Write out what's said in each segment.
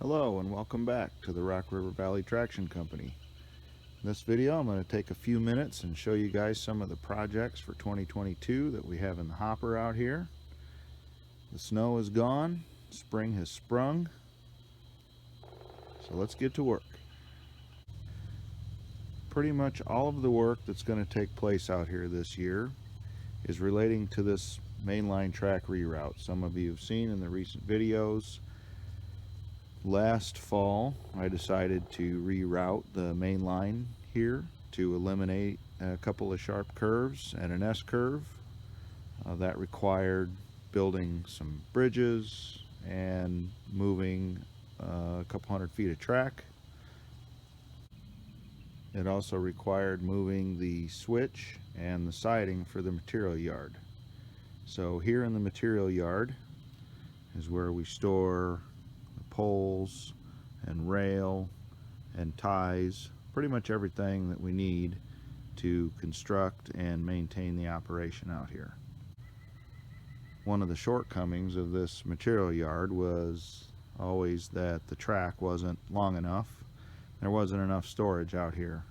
Hello and welcome back to the Rock River Valley Traction Company. In this video I'm going to take a few minutes and show you guys some of the projects for 2022 that we have in the hopper out here. The snow is gone, spring has sprung, so let's get to work. Pretty much all of the work that's going to take place out here this year is relating to this mainline track reroute. Some of you have seen in the recent videos. Last fall I decided to reroute the main line here to eliminate a couple of sharp curves and an S curve. That required building some bridges and moving a couple hundred feet of track. It also required moving the switch and the siding for the material yard. So here in the material yard is where we store poles and rail and ties, pretty much everything that we need to construct and maintain the operation out here. One of the shortcomings of this material yard was always that the track wasn't long enough. There wasn't enough storage out here.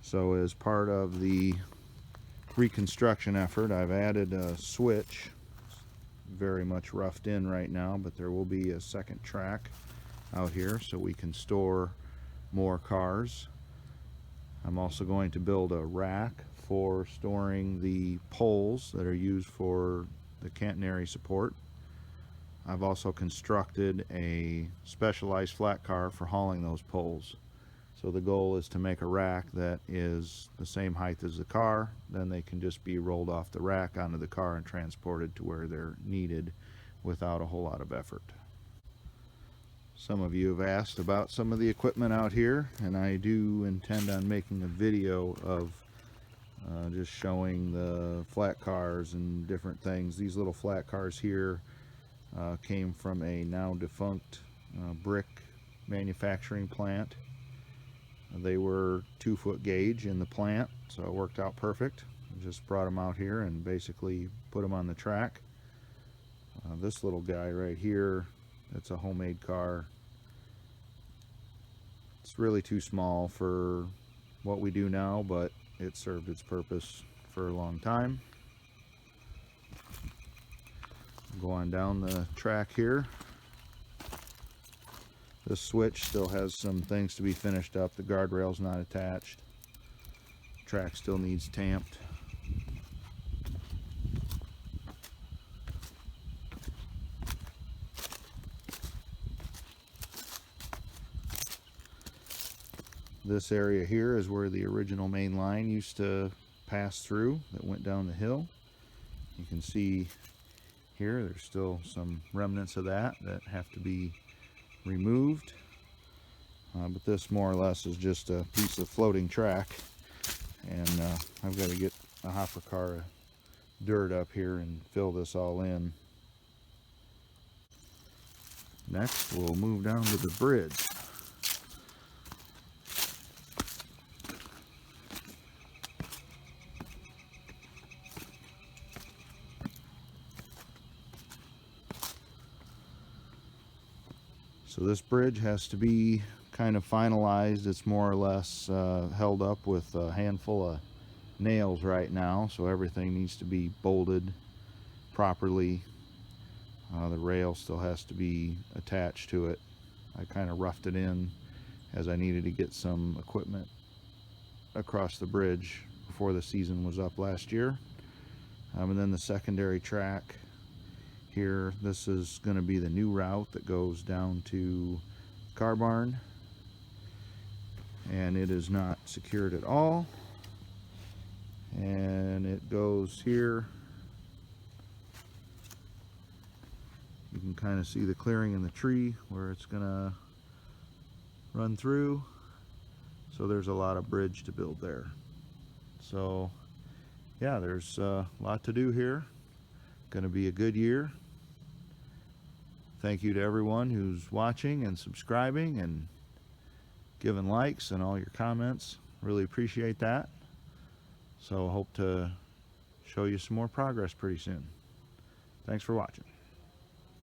So as part of the reconstruction effort, I've added a switch. Very much roughed in right now, but there will be a second track out here so we can store more cars. I'm also going to build a rack for storing the poles that are used for the catenary support. I've also constructed a specialized flat car for hauling those poles. So the goal is to make a rack that is the same height as the car. Then they can just be rolled off the rack onto the car and transported to where they're needed without a whole lot of effort. Some of you have asked about some of the equipment out here, and I do intend on making a video of just showing the flat cars and different things. These little flat cars here came from a now defunct brick manufacturing plant. They were 2-foot gauge in the plant, so it worked out perfect. I just brought them out here and basically put them on the track. This little guy right here, it's a homemade car. It's really too small for what we do now, but it served its purpose for a long time. Go on down the track here. This switch still has some things to be finished up. The guardrail's not attached. The track still needs tamped. This area here is where the original main line used to pass through that went down the hill. You can see here there's still some remnants of that have to be removed, but this more or less is just a piece of floating track, and I've got to get a hopper car of dirt up here and fill this all in. Next we'll move down to the bridge. So this bridge has to be kind of finalized. It's more or less held up with a handful of nails right now, so everything needs to be bolted properly. The rail still has to be attached to it. I kind of roughed it in as I needed to get some equipment across the bridge before the season was up last year. And then the secondary track here, this is going to be the new route that goes down to car barn, and it is not secured at all, and it goes here. You can kind of see the clearing in the tree where it's gonna run through, so there's a lot of bridge to build there. So yeah, there's a lot to do here. Gonna be a good year. Thank you to everyone who's watching and subscribing and giving likes and all your comments. Really appreciate that. So I hope to show you some more progress pretty soon. Thanks for watching.